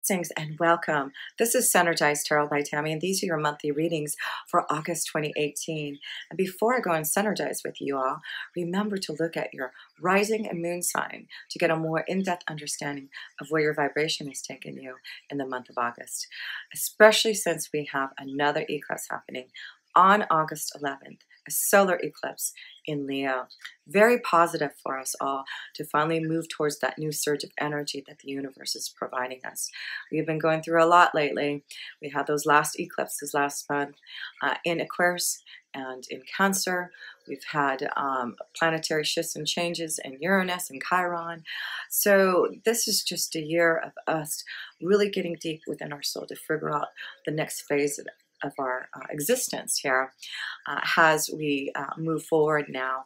Blessings and welcome. This is Synergized Tarot by Tammy, and these are your monthly readings for August 2018. And before I go and synergize with you all, remember to look at your rising and moon sign to get a more in-depth understanding of where your vibration has taken you in the month of August, especially since we have another eclipse happening on August 11th, a solar eclipse in Leo. Very positive for us all to finally move towards that new surge of energy that the universe is providing us. We've been going through a lot lately. We had those last eclipses last month in Aquarius and in Cancer. We've had planetary shifts and changes in Uranus and Chiron. So this is just a year of us really getting deep within our soul to figure out the next phase of our existence here as we move forward now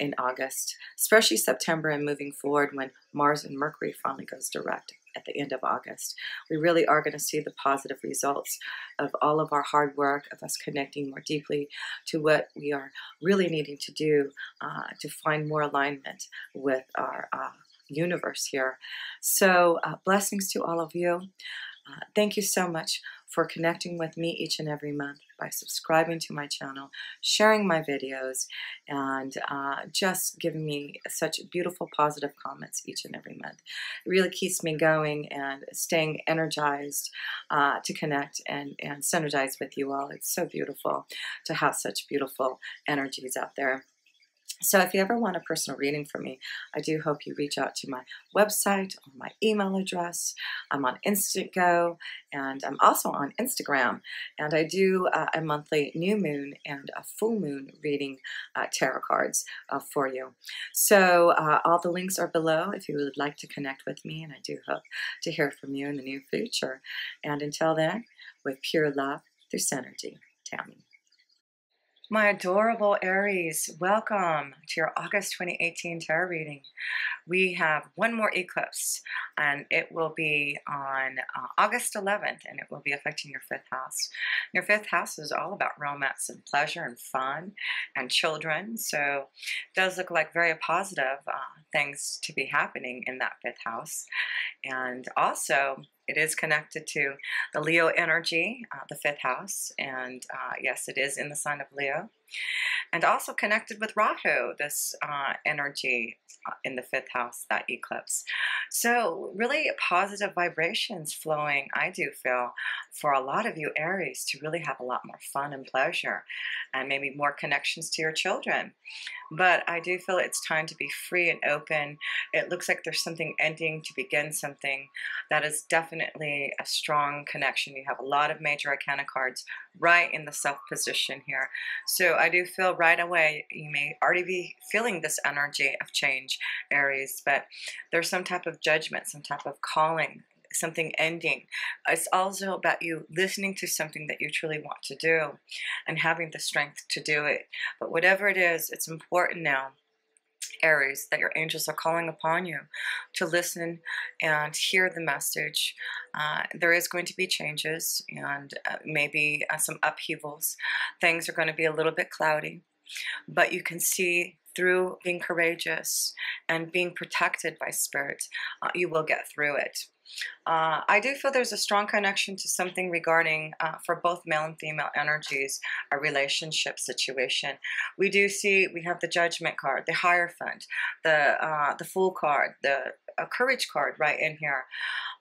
in August, especially September and moving forward when Mars and Mercury finally goes direct at the end of August. We really are going to see the positive results of all of our hard work, of us connecting more deeply to what we are really needing to do to find more alignment with our universe here. So blessings to all of you. Thank you so much for connecting with me each and every month by subscribing to my channel, sharing my videos, and just giving me such beautiful positive comments each and every month. It really keeps me going and staying energized to connect and synergize with you all. It's so beautiful to have such beautiful energies out there. So if you ever want a personal reading from me, I do hope you reach out to my website or my email address. I'm on Instant Go, and I'm also on Instagram. And I do a monthly new moon and a full moon reading tarot cards for you. So all the links are below if you would like to connect with me, and I do hope to hear from you in the near future. And until then, with pure love through Synergy, Tammy. My adorable Aries, welcome to your August 2018 tarot reading. We have one more eclipse, and it will be on August 11th, and it will be affecting your fifth house. Your fifth house is all about romance and pleasure and fun and children, so it does look like very positive things to be happening in that fifth house. And also, it is connected to the Leo energy, the fifth house, and yes, it is in the sign of Leo. And also connected with Rahu, this energy in the fifth house, that eclipse. So really positive vibrations flowing, I do feel, for a lot of you Aries to really have a lot more fun and pleasure and maybe more connections to your children. But I do feel it's time to be free and open. It looks like there's something ending to begin something. That is definitely a strong connection. You have a lot of major arcana cards right in the self position here. So I do feel right away you may already be feeling this energy of change, Aries, but there's some type of judgment, some type of calling, something ending. It's also about you listening to something that you truly want to do and having the strength to do it. But whatever it is, it's important now, Aries, that your angels are calling upon you to listen and hear the message. There is going to be changes and maybe some upheavals. Things are going to be a little bit cloudy, but you can see through being courageous and being protected by spirit, you will get through it. I do feel there's a strong connection to something regarding, for both male and female energies, a relationship situation. We do see, we have the Judgment card, the Hierophant, the Fool card, the Courage card right in here.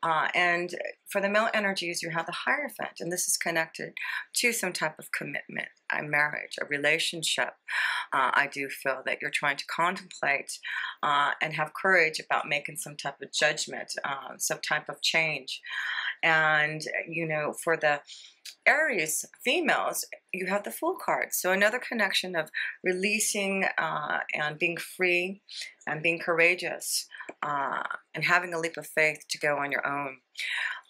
And for the male energies, you have the Hierophant, and this is connected to some type of commitment, a marriage, a relationship. I do feel that you're trying to contemplate and have courage about making some type of judgment, some type of change. And, you know, for the Aries females, you have the Fool card. So another connection of releasing and being free and being courageous and having a leap of faith to go on your own.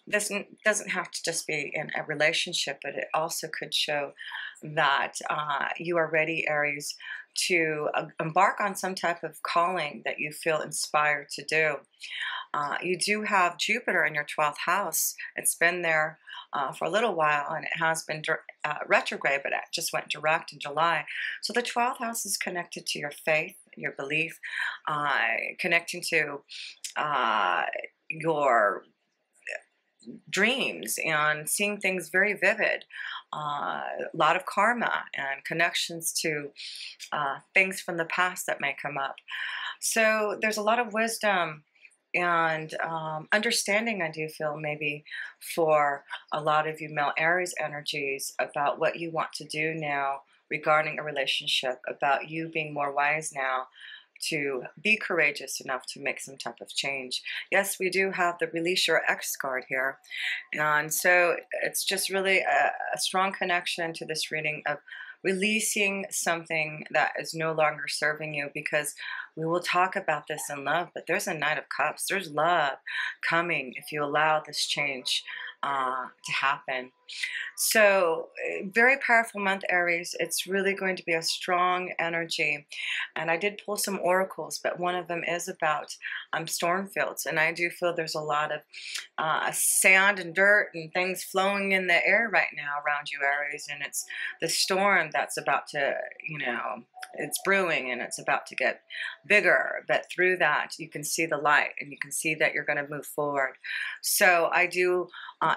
This doesn't have to just be in a relationship, but it also could show that you are ready, Aries, to embark on some type of calling that you feel inspired to do. You do have Jupiter in your 12th house. It's been there for a little while, and it has been retrograde, but it just went direct in July. So the 12th house is connected to your faith, your belief, connecting to your dreams and seeing things very vivid. A lot of karma and connections to things from the past that may come up. So there's a lot of wisdom and understanding, I do feel, maybe for a lot of you male Aries energies about what you want to do now regarding a relationship, about you being more wise now to be courageous enough to make some type of change. Yes, we do have the release your ex card here. And so it's just really a strong connection to this reading of releasing something that is no longer serving you, because we will talk about this in love, but there's a Knight of Cups. There's love coming if you allow this change to happen. So, very powerful month, Aries. It's really going to be a strong energy. And I did pull some oracles, but one of them is about storm fields. And I do feel there's a lot of sand and dirt and things flowing in the air right now around you, Aries. And it's the storm that's about to, it's brewing and it's about to get bigger. But through that, you can see the light and you can see that you're going to move forward. So I do,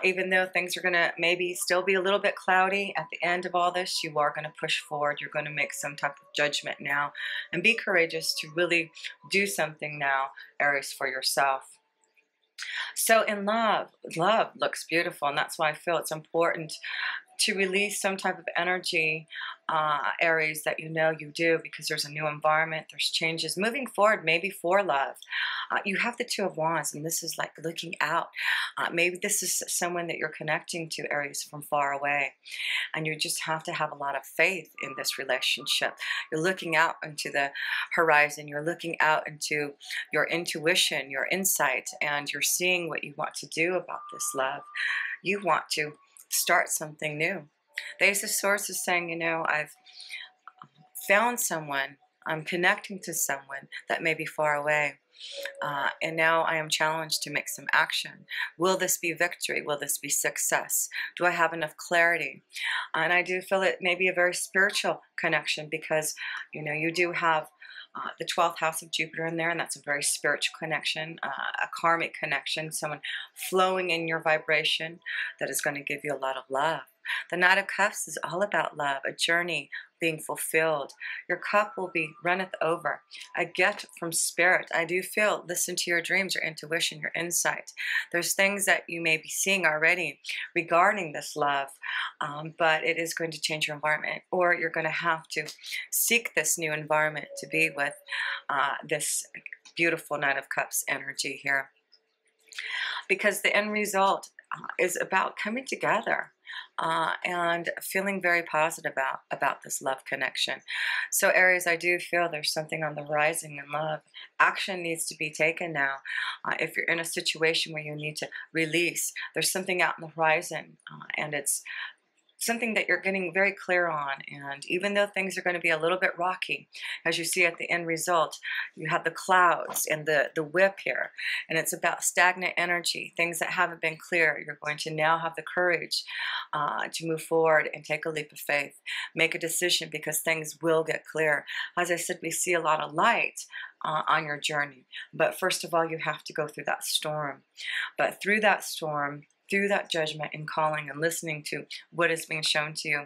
even though things are going to maybe still be a little bit cloudy at the end of all this, you are going to push forward. You're going to make some type of judgment now and be courageous to really do something now, Aries, for yourself. So in love looks beautiful, and that's why I feel it's important to release some type of energy, Aries, that you know you do, because there's a new environment, there's changes moving forward, maybe for love. You have the Two of Wands, and this is like looking out. Maybe this is someone that you're connecting to, Aries, from far away, and you just have to have a lot of faith in this relationship. You're looking out into the horizon, you're looking out into your intuition, your insight, and you're seeing what you want to do about this love. You want to start something new. The Ace of Swords is saying, I've found someone, I'm connecting to someone that may be far away, and now I am challenged to make some action. Will this be victory? Will this be success? Do I have enough clarity? And I do feel it may be a very spiritual connection, because you do have the 12th house of Jupiter in there, and that's a very spiritual connection, a karmic connection, someone flowing in your vibration that is going to give you a lot of love. The Knight of Cups is all about love, a journey being fulfilled. Your cup will be runneth over, a gift from spirit. I do feel, listen to your dreams, your intuition, your insight. There's things that you may be seeing already regarding this love, but it is going to change your environment, or you're going to have to seek this new environment to be with this beautiful Knight of Cups energy here, because the end result is about coming together. And feeling very positive about this love connection. So Aries, I do feel there's something on the rising in love. Action needs to be taken now. If you're in a situation where you need to release, there's something out on the horizon, and it's something that you're getting very clear on. And even though things are going to be a little bit rocky, as you see at the end result, you have the clouds and the whip here, and it's about stagnant energy, things that haven't been clear. You're going to now have the courage to move forward and take a leap of faith, make a decision, because things will get clear. As I said, we see a lot of light on your journey, but first of all, you have to go through that storm. But through that storm, through that judgment and calling and listening to what is being shown to you,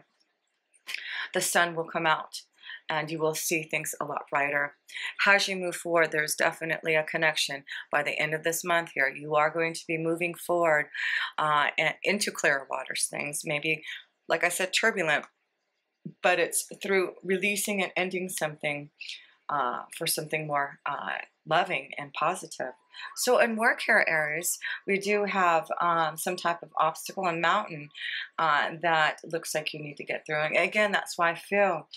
the sun will come out and you will see things a lot brighter. As you move forward, there's definitely a connection. By the end of this month here, you are going to be moving forward and into clearer waters. Things maybe, like I said, turbulent, but it's through releasing and ending something for something more loving and positive. So in work here, Aries, we do have some type of obstacle and mountain that looks like you need to get through. And again, that's why I feel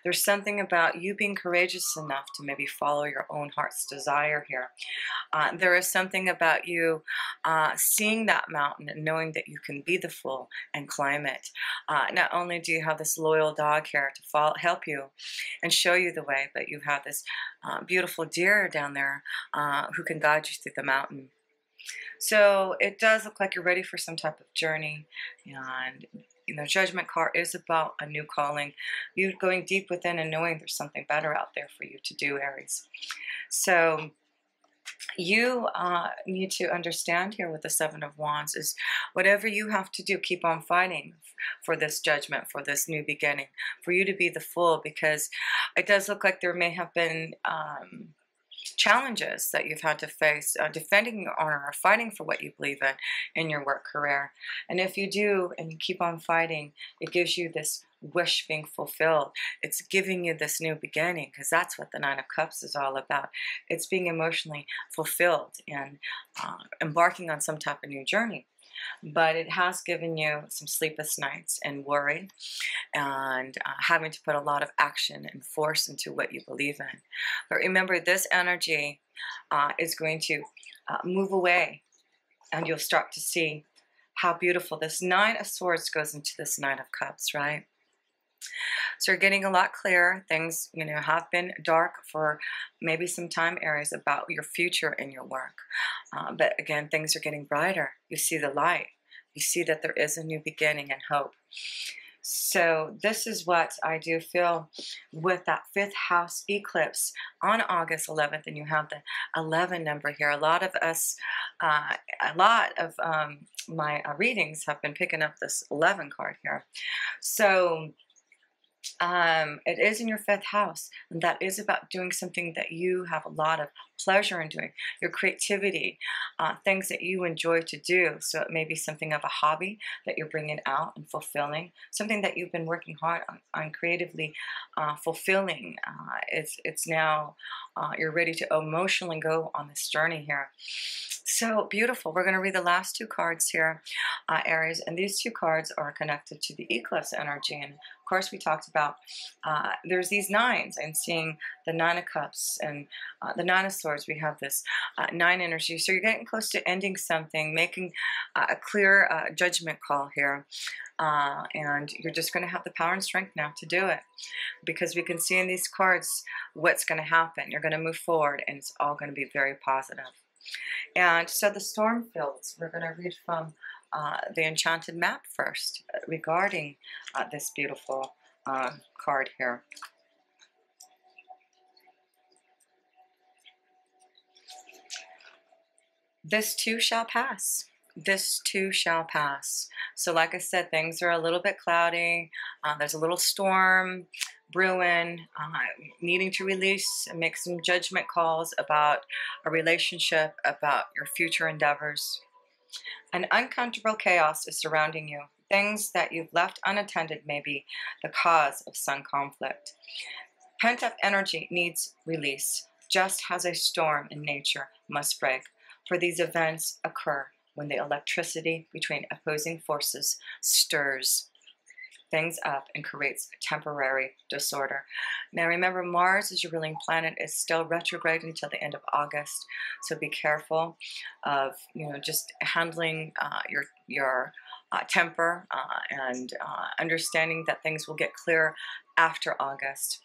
there's something about you being courageous enough to maybe follow your own heart's desire here. There is something about you seeing that mountain and knowing that you can be the fool and climb it. Not only do you have this loyal dog here to help you and show you the way, but you have this beautiful deer down there who can guide you through the mountain. So it does look like you're ready for some type of journey, and Judgment card is about a new calling, you going deep within and knowing there's something better out there for you to do, Aries. So You need to understand here with the Seven of Wands is whatever you have to do, keep on fighting for this judgment, for this new beginning, for you to be the Fool, because it does look like there may have been challenges that you've had to face defending your honor or fighting for what you believe in your work career. And if you do and you keep on fighting, it gives you this wish being fulfilled. It's giving you this new beginning, because that's what the Nine of Cups is all about. It's being emotionally fulfilled and embarking on some type of new journey. But it has given you some sleepless nights and worry and having to put a lot of action and force into what you believe in. But remember, this energy is going to move away, and you'll start to see how beautiful this Nine of Swords goes into this Nine of Cups, right? So you're getting a lot clearer. Things, have been dark for maybe some time, Aries, about your future in your work. But again, things are getting brighter. You see the light. You see that there is a new beginning and hope. So this is what I do feel with that 5th house eclipse on August 11th, and you have the 11 number here. A lot of us, my readings have been picking up this 11 card here. So it is in your 5th house, and that is about doing something that you have a lot of pleasure in doing, your creativity, things that you enjoy to do. So it may be something of a hobby that you're bringing out and fulfilling, something that you've been working hard on creatively fulfilling. It's now you're ready to emotionally go on this journey here. So beautiful. We're going to read the last 2 cards here, Aries, and these 2 cards are connected to the eclipse energy. And of course, we talked about there's these nines, and seeing the Nine of Cups and the Nine of Swords. We have this 9 energy. So you're getting close to ending something, making a clear judgment call here. And you're just going to have the power and strength now to do it, because we can see in these cards what's going to happen. You're going to move forward, and it's all going to be very positive. And so the storm fields, we're going to read from the enchanted map first regarding this beautiful card here. This too shall pass. This too shall pass. So like I said, things are a little bit cloudy. There's a little storm brewing, needing to release and make some judgment calls about a relationship, about your future endeavors. An uncomfortable chaos is surrounding you. Things that you've left unattended may be the cause of some conflict. Pent-up energy needs release, just as a storm in nature must break. For these events occur when the electricity between opposing forces stirs things up and creates temporary disorder. Now remember, Mars is your ruling planet, is still retrograde until the end of August, so be careful of just handling your temper and understanding that things will get clearer after August.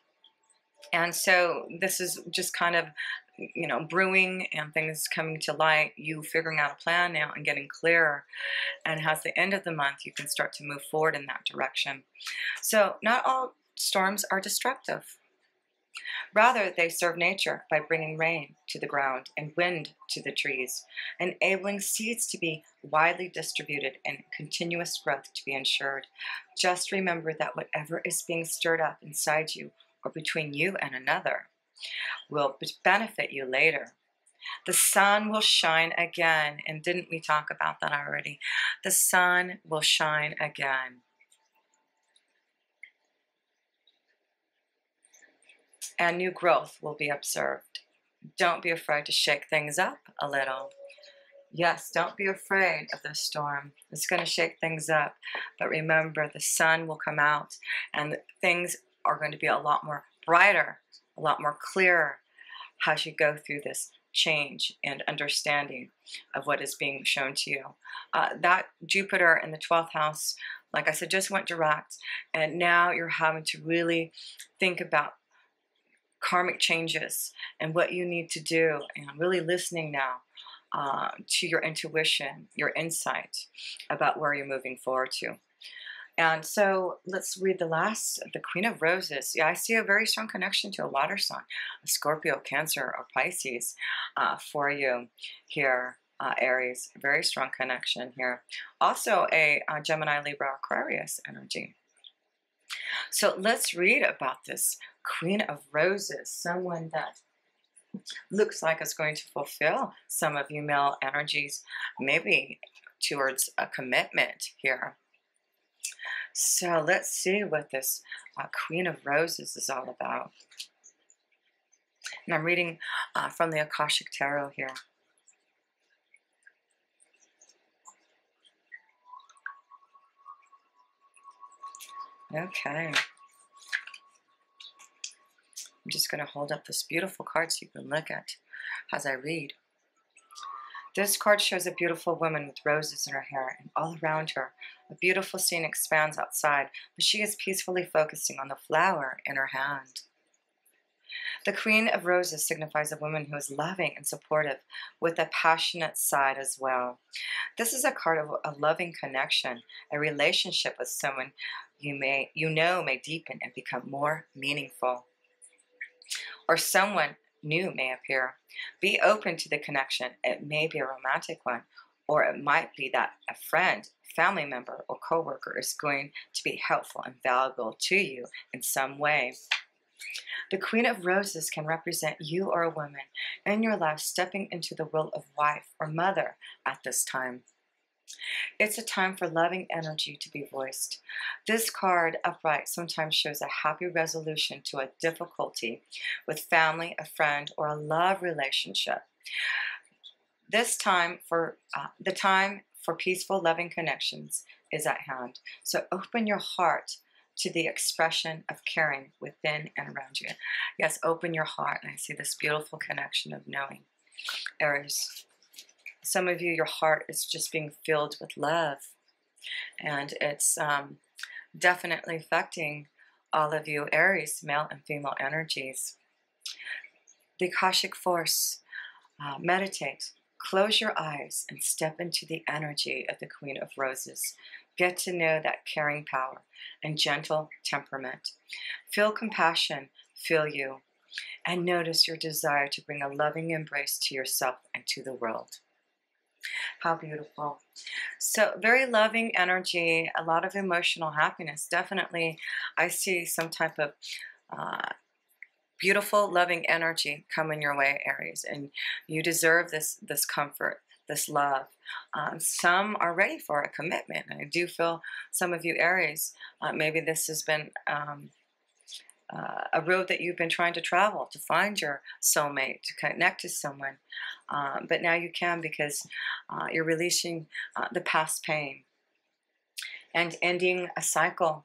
And so this is just kind of brewing and things coming to light, you figuring out a plan now and getting clearer. And as the end of the month, you can start to move forward in that direction. So not all storms are destructive. Rather, they serve nature by bringing rain to the ground and wind to the trees, enabling seeds to be widely distributed and continuous growth to be ensured. Just remember that whatever is being stirred up inside you or between you and another will benefit you later. The sun will shine again. And didn't we talk about that already? The sun will shine again. And new growth will be observed. Don't be afraid to shake things up a little. Yes, don't be afraid of the storm. It's going to shake things up. But remember, the sun will come out and things are going to be a lot more brighter, a lot more clearer as you go through this change and understanding of what is being shown to you. That Jupiter in the 12th house, like I said, just went direct, and now you're having to really think about karmic changes and what you need to do, and really listening now to your intuition, your insight about where you're moving forward to. And so let's read the last, the Queen of Roses. Yeah, I see a very strong connection to a water sign, a Scorpio, Cancer, or Pisces for you here, Aries. Very strong connection here. Also a Gemini, Libra, Aquarius energy. So let's read about this Queen of Roses, someone that looks like it's going to fulfill some of you male energies, maybe towards a commitment here. So let's see what this Queen of Roses is all about. And I'm reading from the Akashic Tarot here. Okay. I'm just going to hold up this beautiful card so you can look at as I read. This card shows a beautiful woman with roses in her hair, and all around her, a beautiful scene expands outside, but she is peacefully focusing on the flower in her hand. The Queen of Roses signifies a woman who is loving and supportive, with a passionate side as well. This is a card of a loving connection, a relationship with someone you know may deepen and become more meaningful. Or someone new may appear. Be open to the connection. It may be a romantic one, or it might be that a friend, family member, or coworker is going to be helpful and valuable to you in some way. The Queen of Roses can represent you or a woman in your life stepping into the role of wife or mother at this time. It's a time for loving energy to be voiced. This card, upright, sometimes shows a happy resolution to a difficulty with family, a friend, or a love relationship. This time for the time for peaceful, loving connections is at hand. So open your heart to the expression of caring within and around you. Yes, open your heart, and I see this beautiful connection of knowing. Aries. Some of you, your heart is just being filled with love, and it's definitely affecting all of you, Aries, male and female energies. The Akashic force, meditate, close your eyes, and step into the energy of the Queen of Roses. Get to know that caring power and gentle temperament. Feel compassion, feel you, and notice your desire to bring a loving embrace to yourself and to the world. How beautiful. So very loving energy, a lot of emotional happiness. Definitely, I see some type of beautiful, loving energy coming your way, Aries. And you deserve this comfort, this love. Some are ready for a commitment. And I do feel some of you, Aries, maybe this has been a road that you've been trying to travel to find your soulmate, to connect to someone. But now you can, because you're releasing the past pain and ending a cycle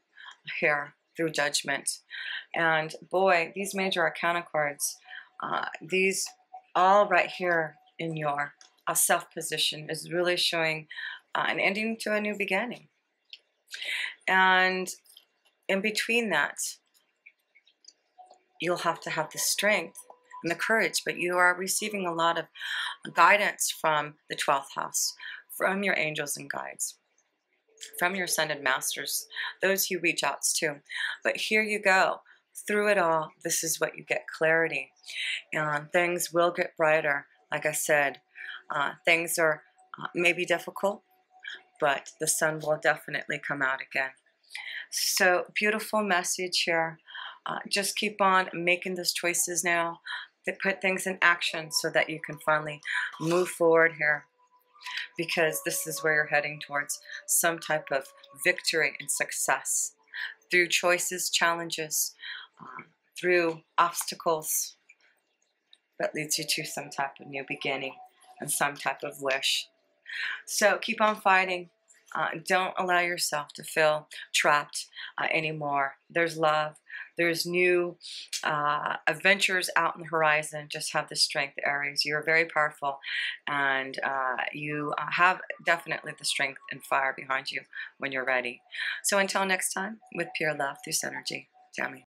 here through judgment. And boy, these major arcana cards, these all right here in your self position is really showing an ending to a new beginning. And in between that, you'll have to have the strength and the courage, but you are receiving a lot of guidance from the 12th house, from your angels and guides, from your ascended masters, those you reach out to. But here you go. Through it all, this is what you get, clarity. And things will get brighter. Like I said, things are maybe difficult, but the sun will definitely come out again. So beautiful message here. Just keep on making those choices now, that put things in action so that you can finally move forward here, because this is where you're heading towards some type of victory and success through choices, challenges, through obstacles that leads you to some type of new beginning and some type of wish. So keep on fighting. Don't allow yourself to feel trapped anymore. There's love. There's new adventures out on the horizon. Just have the strength, Aries. You're very powerful, and you have definitely the strength and fire behind you when you're ready. So until next time, with pure love through Synergy, Tammy.